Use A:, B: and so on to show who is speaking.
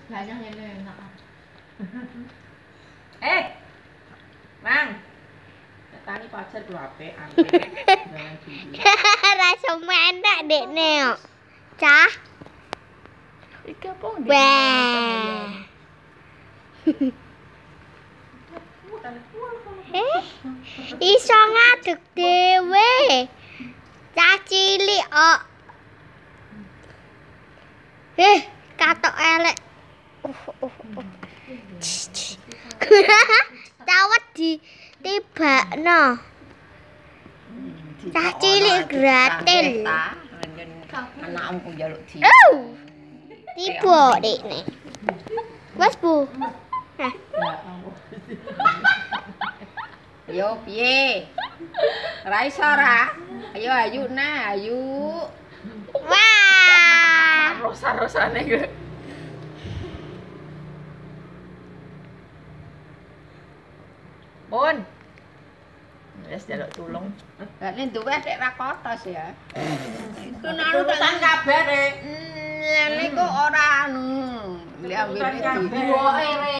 A: Banyak yang enak.
B: Mang. Tani pacar ku apean.
C: Rasa mendak dekne kok. Cah.
B: Iki apa ndek?
C: Iso ngadeg dhewe. Cah cilik kok. Katok elek. Cawet ditibakno. Cah cilik gratil.
B: Anakmu njaluk di.
C: Tiba dekne. Wes Bu.
B: Yo piye? Ora iso ora? Ayo ayu nah, ayu.
C: Wah.
B: Rosa-rosane ku. Pun. Wes jaluk tulung. Lah nek duwe adik ra kotos ya. Iku nek urusan kabare. Niku ora anu. Lihat